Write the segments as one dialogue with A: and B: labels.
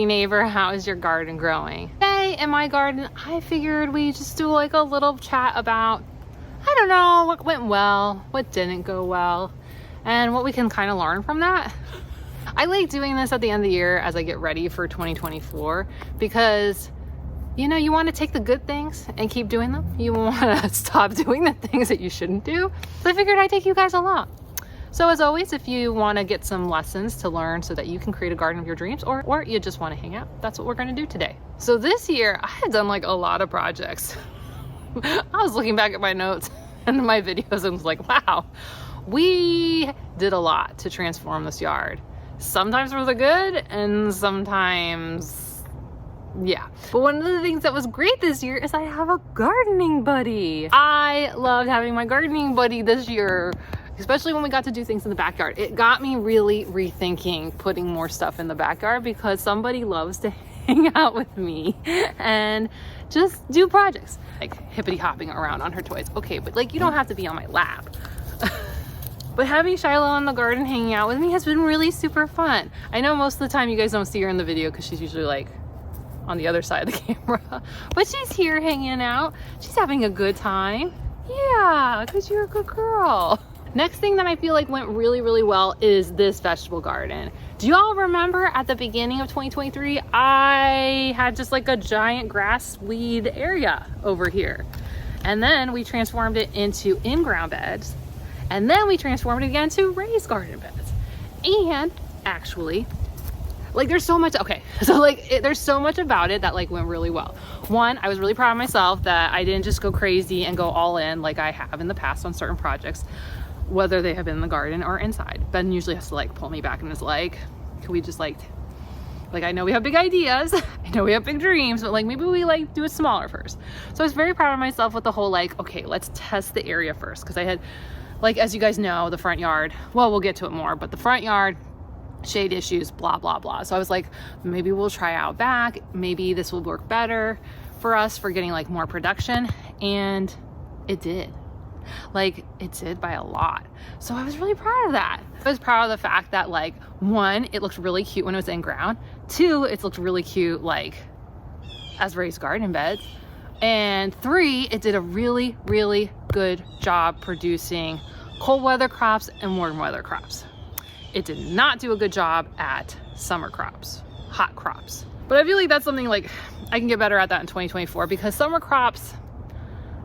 A: Neighbor, how is your garden growing? Today in my garden, I figured we just do like a little chat about, I don't know, what went well, what didn't go well, and what we can kind of learn from that. I like doing this at the end of the year as I get ready for 2024 because, you know, you want to take the good things and keep doing them. You want to stop doing the things that you shouldn't do. So I figured I'd take you guys along. So as always, if you want to get some lessons to learn so that you can create a garden of your dreams, or you just want to hang out, that's what we're going to do today. So this year, I have done like a lot of projects. I was looking back at my notes and my videos and was like, wow, we did a lot to transform this yard. Sometimes for the good and sometimes, yeah. But one of the things that was great this year is I have a gardening buddy. I loved having my gardening buddy this year, especially when we got to do things in the backyard. It got me really rethinking putting more stuff in the backyard because somebody loves to hang out with me and just do projects. Like hippity hopping around on her toys. Okay, but like you don't have to be on my lap. But having Shiloh in the garden hanging out with me has been really super fun. I know most of the time you guys don't see her in the video because she's usually like on the other side of the camera. But she's here hanging out. She's having a good time. Yeah, because you're a good girl. Next thing that I feel like went really, really well is this vegetable garden. Do you all remember at the beginning of 2023, I had just like a giant grass weed area over here. And then we transformed it into in-ground beds. And then we transformed it again to raised garden beds. And actually, like there's so much, okay, so like there's so much about it that like went really well. One, I was really proud of myself that I didn't just go crazy and go all in like I have in the past on certain projects, whether they have been in the garden or inside. Ben usually has to like pull me back and is like, can we just like I know we have big ideas, I know we have big dreams, but like maybe we like do it smaller first. So I was very proud of myself with the whole like, okay, let's test the area first. Because I had, like, as you guys know, the front yard, well, we'll get to it more, but the front yard, shade issues, blah, blah, blah. So I was like, maybe we'll try out back. Maybe this will work better for us for getting like more production. And it did. Like it did by a lot. So I was really proud of that. I was proud of the fact that like, one, it looked really cute when it was in ground. Two, it looked really cute like as raised garden beds. And three, it did a really, really good job producing cold weather crops and warm weather crops. It did not do a good job at summer crops, hot crops. But I feel like that's something like I can get better at that in 2024 because summer crops,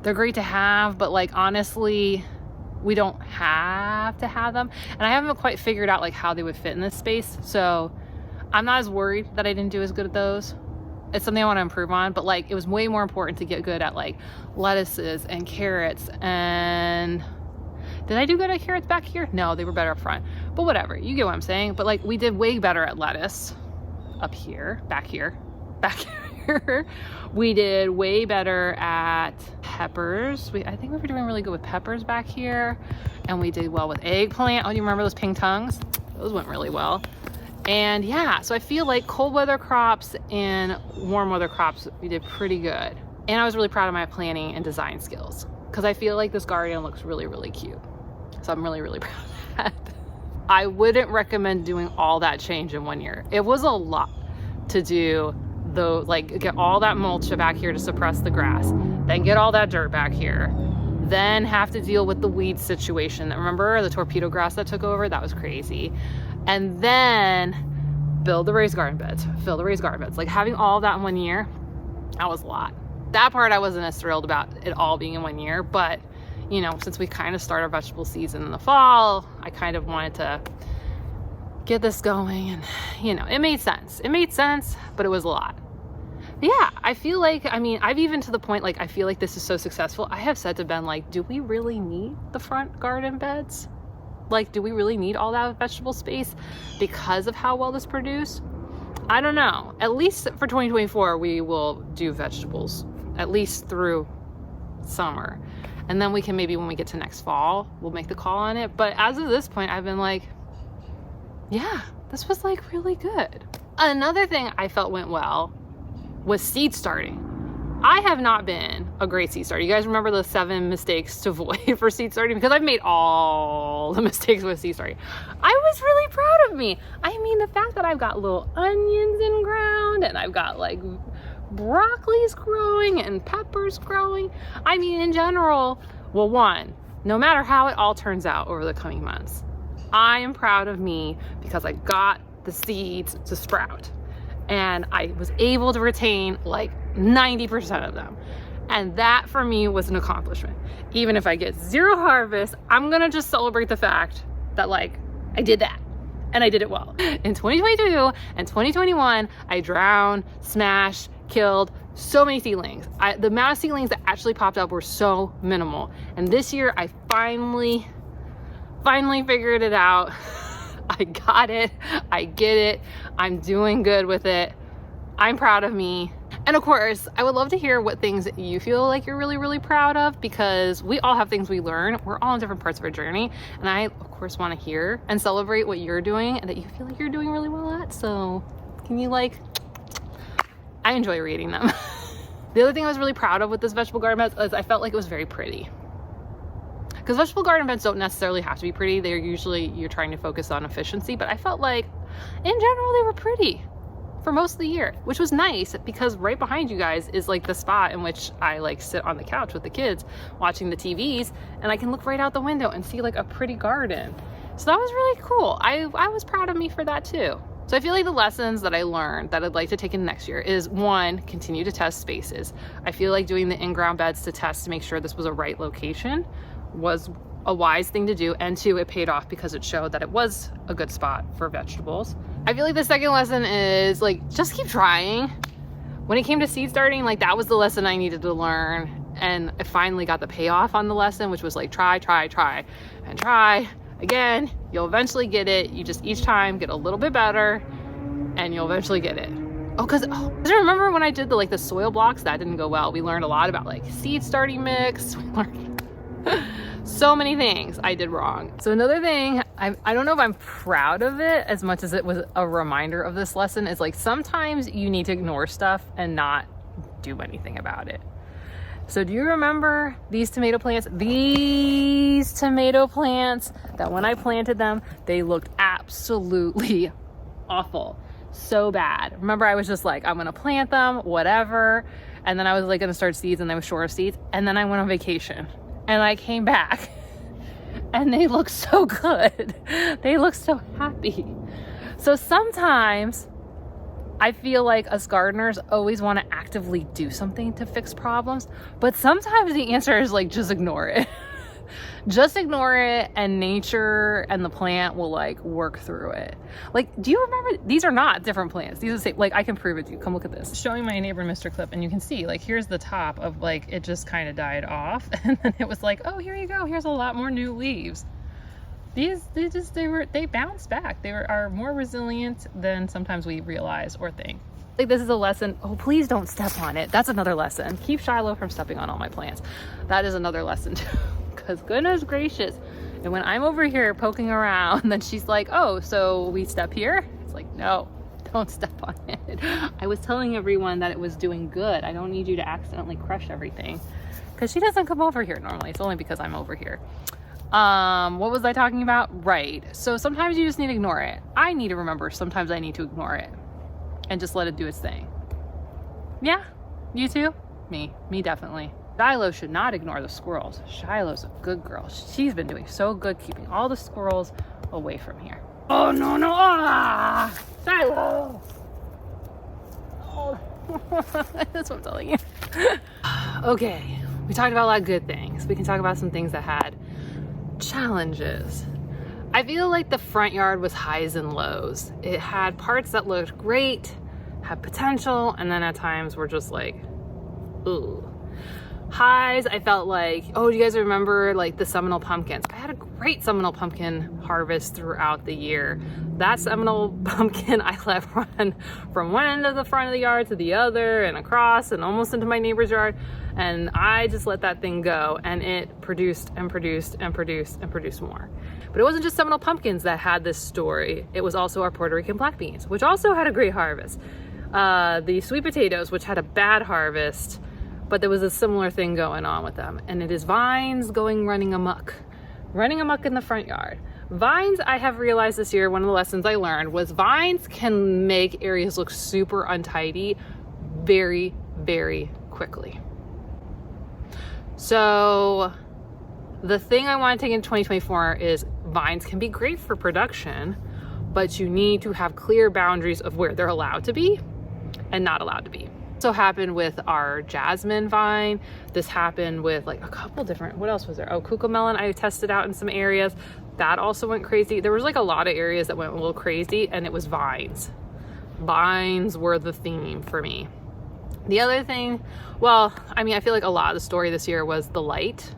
A: they're great to have, but like honestly, we don't have to have them. And I haven't quite figured out like how they would fit in this space. So I'm not as worried that I didn't do as good at those. It's something I want to improve on, but like it was way more important to get good at like lettuces and carrots. And did I do good at carrots back here? No, they were better up front, but whatever, you get what I'm saying. But like we did way better at lettuce up here, back here. We did way better at peppers. I think we were doing really good with peppers back here, and we did well with eggplant. Oh, do you remember those pink tongues? Those went really well. And yeah, so I feel like cold weather crops and warm weather crops, we did pretty good. And I was really proud of my planning and design skills because I feel like this garden looks really, really cute. So I'm really, really proud of that. I wouldn't recommend doing all that change in 1 year. It was a lot to do though, like get all that mulch back here to suppress the grass, then get all that dirt back here, then have to deal with the weed situation. Remember the torpedo grass that took over? That was crazy. And then build the raised garden beds, fill the raised garden beds. Like having all that in 1 year, that was a lot. That part I wasn't as thrilled about it all being in 1 year, but you know, since we kind of start our vegetable season in the fall, I kind of wanted to get this going and you know, it made sense. It made sense, but it was a lot. But yeah, I feel like, I mean, I've even to the point, like, I feel like this is so successful. I have said to Ben, like, do we really need the front garden beds? Like, do we really need all that vegetable space because of how well this produced? I don't know. At least for 2024, we will do vegetables, at least through summer. And then we can maybe, when we get to next fall, we'll make the call on it. But as of this point, I've been like, yeah, this was like really good. Another thing I felt went well was seed starting. I have not been a great seed starter. You guys remember the 7 mistakes to avoid for seed starting? Because I've made all the mistakes with seed starting. I was really proud of me. I mean, the fact that I've got little onions in ground and I've got like broccoli's growing and peppers growing. I mean, in general, well, one, no matter how it all turns out over the coming months, I am proud of me because I got the seeds to sprout. And I was able to retain like 90% of them. And that for me was an accomplishment. Even if I get 0 harvest, I'm gonna just celebrate the fact that like I did that and I did it well. In 2022 and 2021, I drowned, smashed, killed so many seedlings. The amount of seedlings that actually popped up were so minimal. And this year I finally figured it out. I got it, I get it, I'm doing good with it. I'm proud of me. And of course, I would love to hear what things you feel like you're really, really proud of, because we all have things we learn. We're all in different parts of our journey. And I, of course, want to hear and celebrate what you're doing and that you feel like you're doing really well at. So can you like, I enjoy reading them. The other thing I was really proud of with this vegetable garden bed is I felt like it was very pretty. Because vegetable garden beds don't necessarily have to be pretty. They're usually, you're trying to focus on efficiency, but I felt like in general, they were pretty for most of the year, which was nice because right behind you guys is like the spot in which I like sit on the couch with the kids watching the TVs, and I can look right out the window and see like a pretty garden. So that was really cool. I was proud of me for that too. So I feel like the lessons that I learned that I'd like to take in next year is 1, continue to test spaces. I feel like doing the in-ground beds to test to make sure this was a right location was a wise thing to do, and 2, it paid off because it showed that it was a good spot for vegetables. I feel like the second lesson is like, just keep trying. When it came to seed starting, like that was the lesson I needed to learn, and I finally got the payoff on the lesson, which was like try, and try again. You'll eventually get it. You just each time get a little bit better and you'll eventually get it. Because I remember when I did the soil blocks, that didn't go well. We learned a lot about like seed starting mix. We learned so many things I did wrong. So another thing, I don't know if I'm proud of it as much as it was a reminder of this lesson, is like sometimes you need to ignore stuff and not do anything about it. So do you remember these tomato plants? These tomato plants that when I planted them, they looked absolutely awful. So bad. Remember, I was just like, I'm gonna plant them, whatever. And then I was like gonna start seeds, and I was short of seeds. And then I went on vacation and I came back and they look so good. They look so happy. So sometimes I feel like us gardeners always want to actively do something to fix problems, but sometimes the answer is like, just ignore it. Just ignore it, and nature and the plant will like work through it. Like, do you remember, these are not different plants. These are the same. Like, I can prove it to you. Come look at this. Showing my neighbor Mr. Clip, and you can see like, here's the top of like, it just kind of died off. And then it was like, oh, here you go. Here's a lot more new leaves. They bounced back. They are more resilient than sometimes we realize or think. Like, this is a lesson. Oh, please don't step on it. That's another lesson. Keep Shiloh from stepping on all my plants. That is another lesson too. Because goodness gracious, and when I'm over here poking around, then she's like, oh, so we step here? It's like, no, don't step on it. I was telling everyone that it was doing good. I don't need you to accidentally crush everything. Because she doesn't come over here normally. It's only because I'm over here. What was I talking about? Right. So sometimes you just need to ignore it. I need to remember sometimes I need to ignore it and just let it do its thing. Yeah, you too? Me definitely. Shiloh should not ignore the squirrels. Shiloh's a good girl. She's been doing so good keeping all the squirrels away from here. Oh, no. Ah! Shiloh! Oh. That's what I'm telling you. Okay, we talked about a lot of good things. We can talk about some things that had challenges. I feel like the front yard was highs and lows. It had parts that looked great, had potential, and then at times were just like, ooh. Highs, I felt like, oh, do you guys remember like the Seminole pumpkins? I had a great Seminole pumpkin harvest throughout the year. That Seminole pumpkin I let run from one end of the front of the yard to the other and across and almost into my neighbor's yard. And I just let that thing go, and it produced and produced and produced and produced more. But it wasn't just Seminole pumpkins that had this story. It was also our Puerto Rican black beans, which also had a great harvest. The sweet potatoes, which had a bad harvest, but there was a similar thing going on with them, and it is vines running amok in the front yard. Vines, I have realized this year, one of the lessons I learned was vines can make areas look super untidy very, very quickly. So the thing I want to take in 2024 is vines can be great for production, but you need to have clear boundaries of where they're allowed to be and not allowed to be. So happened with our jasmine vine. This happened with like a couple different, what else was there? Oh, cucamelon I tested out in some areas. That also went crazy. There was like a lot of areas that went a little crazy, and it was vines. Vines were the theme for me. The other thing, well, I mean, I feel like a lot of the story this year was the light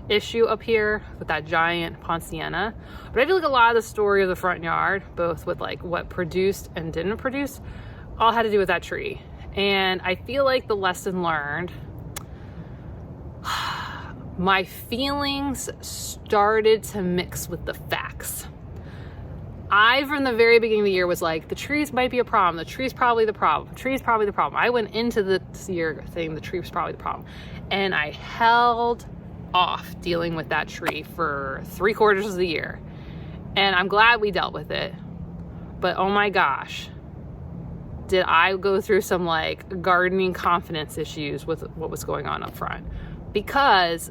A: issue up here with that giant Ponciana. But I feel like a lot of the story of the front yard, both with like what produced and didn't produce, all had to do with that tree. And I feel like the lesson learned, my feelings started to mix with the facts. I, from the very beginning of the year, was like, the trees might be a problem. The tree's probably the problem. The tree's probably the problem. I went into this year saying the tree was probably the problem. And I held off dealing with that tree for 3/4 of the year. And I'm glad we dealt with it. But oh my gosh, did I go through some like gardening confidence issues with what was going on up front. Because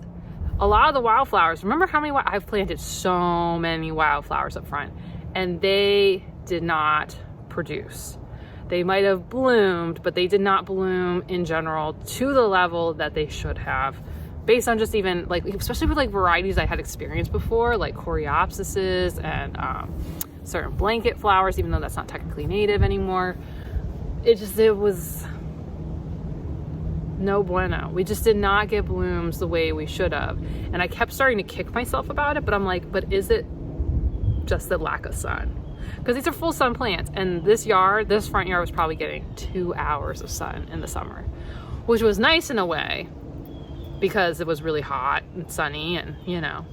A: a lot of the wildflowers, remember how many, I've planted so many wildflowers up front, and they did not produce. They might have bloomed, but they did not bloom in general to the level that they should have, based on just even like, especially with like varieties I had experienced before, like coreopsises and certain blanket flowers, even though that's not technically native anymore. It was no bueno. We just did not get blooms the way we should have. And I kept starting to kick myself about it, but I'm like, but is it just the lack of sun? Because these are full sun plants, and this front yard was probably getting 2 hours of sun in the summer, which was nice in a way because it was really hot and sunny, and you know.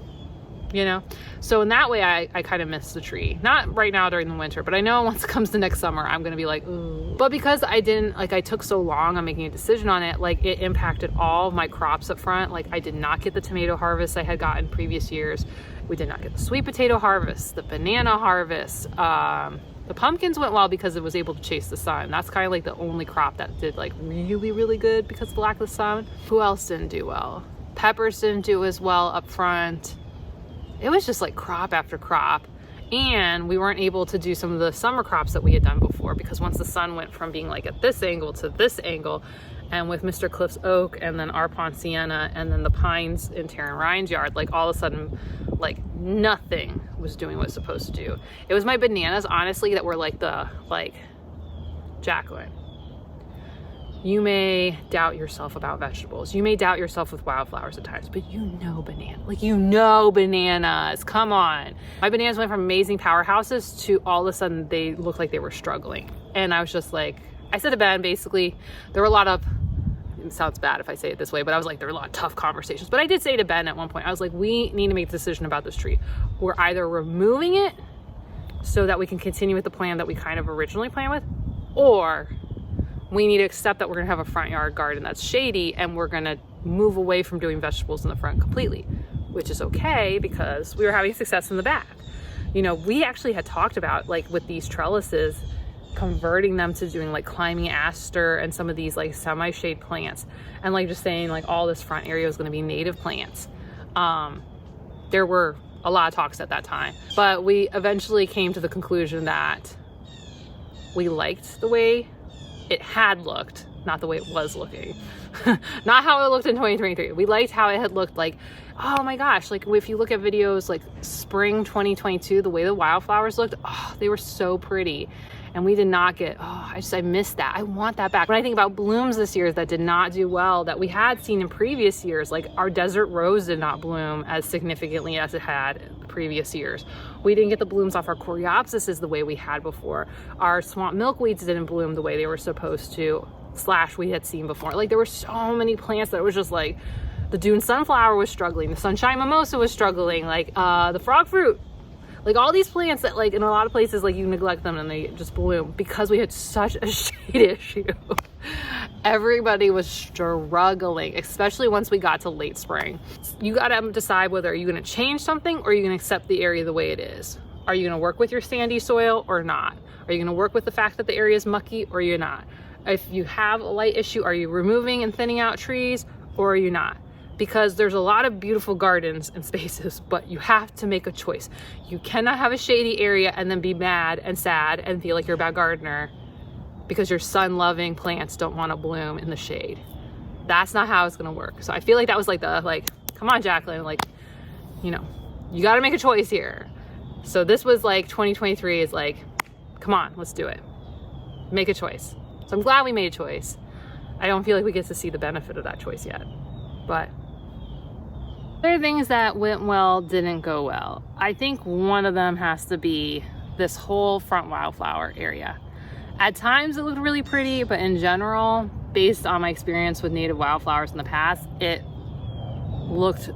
A: So in that way, I kind of missed the tree. Not right now during the winter, but I know once it comes to next summer, I'm gonna be like, ooh. But because I took so long on making a decision on it, like it impacted all of my crops up front. Like I did not get the tomato harvest I had gotten previous years. We did not get the sweet potato harvest, the banana harvest. The pumpkins went well because it was able to chase the sun. That's kind of like the only crop that did like really, really good because of the lack of the sun. Who else didn't do well? Peppers didn't do as well up front. It was just like crop after crop, and we weren't able to do some of the summer crops that we had done before because once the sun went from being like at this angle to this angle, and with Mr. Cliff's oak and then our Ponciana and then the pines in Taryn Ryan's yard, like all of a sudden like nothing was doing what it's supposed to do. It was my bananas, honestly, that were like Jacqueline, you may doubt yourself about vegetables. You may doubt yourself with wildflowers at times, but bananas, come on. My bananas went from amazing powerhouses to all of a sudden they looked like they were struggling. And I was just like, I said to Ben, basically, there were a lot of, it sounds bad if I say it this way, but I was like, there were a lot of tough conversations. But I did say to Ben at one point, I was like, we need to make a decision about this tree. We're either removing it so that we can continue with the plan that we kind of originally planned with, or we need to accept that we're gonna have a front yard garden that's shady and we're gonna move away from doing vegetables in the front completely, which is okay because we were having success in the back. You know, we actually had talked about like with these trellises, converting them to doing like climbing aster and some of these like semi-shade plants, and like just saying like all this front area was gonna be native plants. There were a lot of talks at that time, but we eventually came to the conclusion that we liked the way it had looked, not the way it was looking. Not how it looked in 2023. We liked how it had looked like, oh my gosh, like if you look at videos like spring 2022, the way the wildflowers looked, oh, they were so pretty. And we did not get, I missed that. I want that back. When I think about blooms this year that did not do well, that we had seen in previous years, like our desert rose did not bloom as significantly as it had in previous years. We didn't get the blooms off our coreopsises the way we had before. Our swamp milkweeds didn't bloom the way they were supposed to, / we had seen before. Like there were so many plants that it was just like, the dune sunflower was struggling, the sunshine mimosa was struggling, like the frog fruit. Like all these plants that like in a lot of places, like you neglect them and they just bloom because we had such a shade issue. Everybody was struggling, especially once we got to late spring. You gotta decide whether you're gonna change something or you're gonna accept the area the way it is. Are you gonna work with your sandy soil or not? Are you gonna work with the fact that the area is mucky or you're not? If you have a light issue, are you removing and thinning out trees or are you not? Because there's a lot of beautiful gardens and spaces, but you have to make a choice. You cannot have a shady area and then be mad and sad and feel like you're a bad gardener because your sun-loving plants don't want to bloom in the shade. That's not how it's gonna work. So I feel like that was like come on, Jacqueline, like, you know, you gotta make a choice here. So this was like 2023 is like, come on, let's do it. Make a choice. So I'm glad we made a choice. I don't feel like we get to see the benefit of that choice yet, but there are things that went well, didn't go well. I think one of them has to be this whole front wildflower area. At times it looked really pretty, but in general, based on my experience with native wildflowers in the past, it looked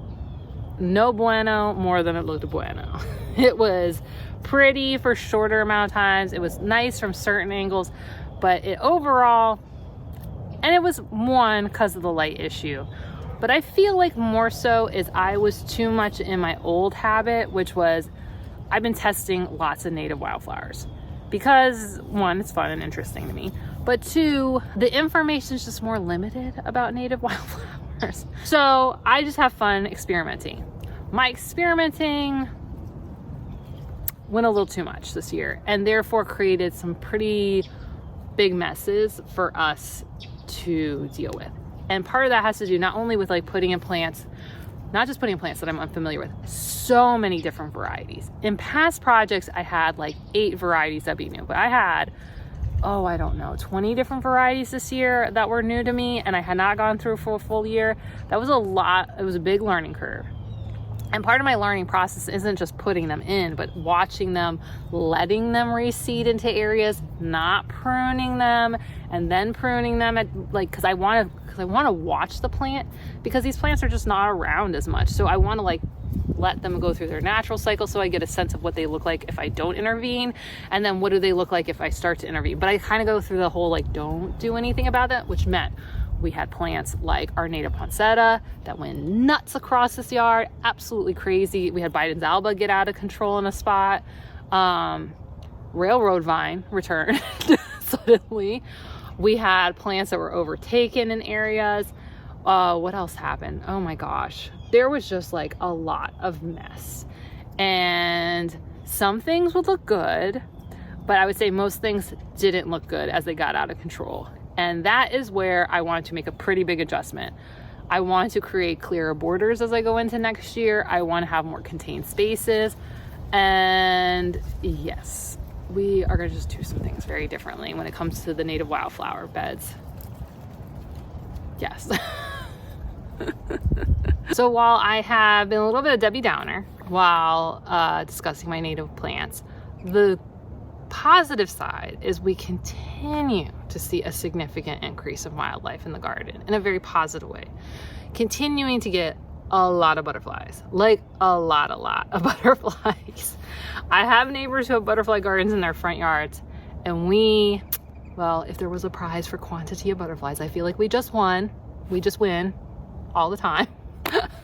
A: no bueno more than it looked bueno. It was pretty for a shorter amount of times. It was nice from certain angles, but it overall, and it was one because of the light issue. But I feel like more so is I was too much in my old habit, which was I've been testing lots of native wildflowers. Because one, it's fun and interesting to me, but two, the information is just more limited about native wildflowers. So I just have fun experimenting. My experimenting went a little too much this year and therefore created some pretty big messes for us to deal with. And part of that has to do not only with like putting in plants, not just putting in plants that I'm unfamiliar with, so many different varieties. In past projects, I had like 8 varieties that be new, but I had, I don't know, 20 different varieties this year that were new to me, and I had not gone through for a full year. That was a lot. It was a big learning curve. And part of my learning process isn't just putting them in, but watching them, letting them reseed into areas, not pruning them, and then pruning them at because I want to watch the plant, because these plants are just not around as much. So I want to like let them go through their natural cycle so I get a sense of what they look like if I don't intervene, and then what do they look like if I start to intervene. But I kind of go through the whole like don't do anything about that, which meant we had plants like our native poinsettia that went nuts across this yard, absolutely crazy. We had Biden's alba get out of control in a spot. Railroad vine returned suddenly. We had plants that were overtaken in areas. What else happened? Oh my gosh. There was just like a lot of mess. And some things would look good, but I would say most things didn't look good as they got out of control. And that is where I wanted to make a pretty big adjustment. I wanted to create clearer borders as I go into next year. I want to have more contained spaces. And yes, we are going to just do some things very differently when it comes to the native wildflower beds. Yes. So while I have been a little bit of Debbie Downer while discussing my native plants, the positive side is we continue to see a significant increase of wildlife in the garden in a very positive way. Continuing to get a lot of butterflies, like a lot of butterflies. I have neighbors who have butterfly gardens in their front yards, and well, if there was a prize for quantity of butterflies, I feel like we just won. We just win all the time.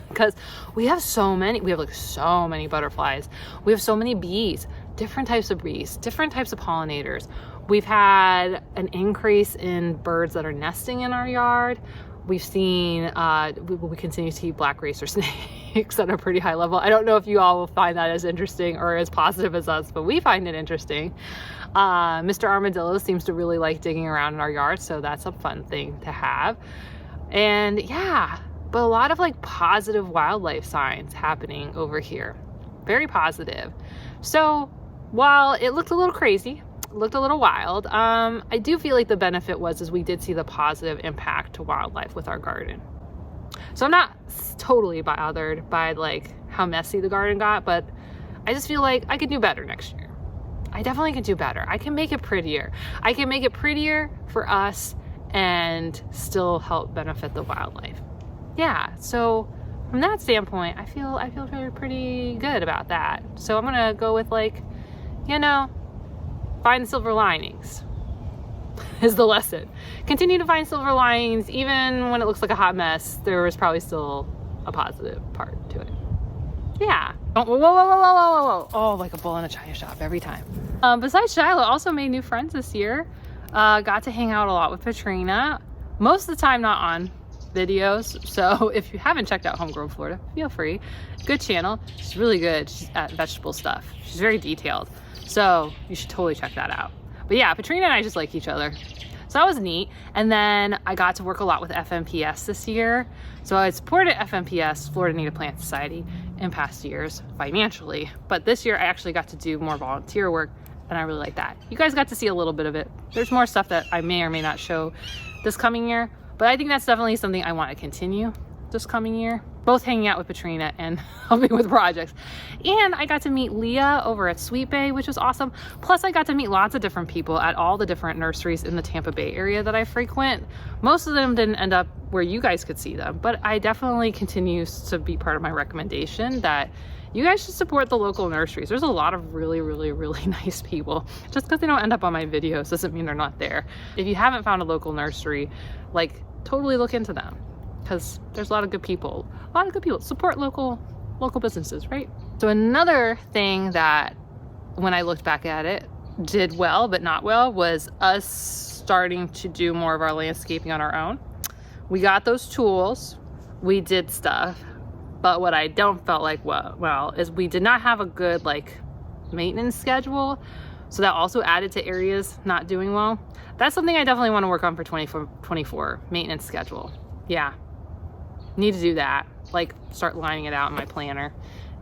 A: Because we have so many butterflies. We have so many bees, different types of bees, different types of pollinators. We've had an increase in birds that are nesting in our yard. We've seen, we continue to see black racer snakes at a pretty high level. I don't know if you all will find that as interesting or as positive as us, but we find it interesting. Mr. Armadillo seems to really like digging around in our yard, so that's a fun thing to have. And yeah, but a lot of like positive wildlife signs happening over here. Very positive. So while it looked a little crazy, looked a little wild, I do feel like the benefit was we did see the positive impact to wildlife with our garden. So I'm not totally bothered by like how messy the garden got, but I just feel like I could do better next year. I definitely could do better. I can make it prettier. I can make it prettier for us and still help benefit the wildlife. Yeah, so from that standpoint, I feel pretty good about that. So I'm gonna go with like, find the silver linings. is the lesson. Continue to find silver linings. Even when it looks like a hot mess, there was probably still a positive part to it. Yeah. Oh, whoa, whoa, whoa, whoa, whoa, whoa. Oh, like a bull in a china shop every time. Besides Shiloh, also made new friends this year. Got to hang out a lot with Katrina. Most of the time not on videos. So if you haven't checked out Homegrown Florida, feel free. Good channel. She's really good. She's at vegetable stuff. She's very detailed. So you should totally check that out. But yeah, Katrina and I just like each other. So that was neat. And then I got to work a lot with FMPS this year. So I supported FMPS, Florida Native Plant Society, in past years financially. But this year I actually got to do more volunteer work, and I really like that. You guys got to see a little bit of it. There's more stuff that I may or may not show this coming year, but I think that's definitely something I want to continue this coming year. Both hanging out with Katrina and helping with projects. And I got to meet Leah over at Sweet Bay, which was awesome. Plus I got to meet lots of different people at all the different nurseries in the Tampa Bay area that I frequent. Most of them didn't end up where you guys could see them, but I definitely continues to be part of my recommendation that you guys should support the local nurseries. There's a lot of really, really, really nice people. Just because they don't end up on my videos doesn't mean they're not there. If you haven't found a local nursery, like, totally look into them, because there's a lot of good people. A lot of good people. Support local businesses, right? So another thing that, when I looked back at it, did well but not well was us starting to do more of our landscaping on our own. We got those tools, we did stuff, but what I don't felt like well is we did not have a good like maintenance schedule. So that also added to areas not doing well. That's something I definitely want to work on for 2024, maintenance schedule. Yeah, need to do that. Like start lining it out in my planner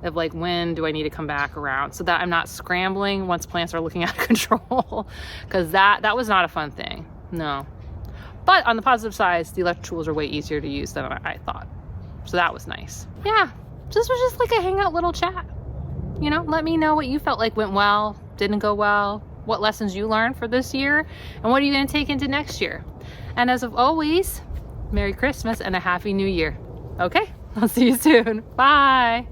A: of like, when do I need to come back around, so that I'm not scrambling once plants are looking out of control, because that was not a fun thing. No. But on the positive side, the electric tools are way easier to use than I thought. So that was nice. Yeah, this was just like a hangout little chat. You know, let me know what you felt like went well, didn't go well, what lessons you learned for this year, and what are you going to take into next year. And as of always, Merry Christmas and a Happy New Year. Okay, I'll see you soon. Bye.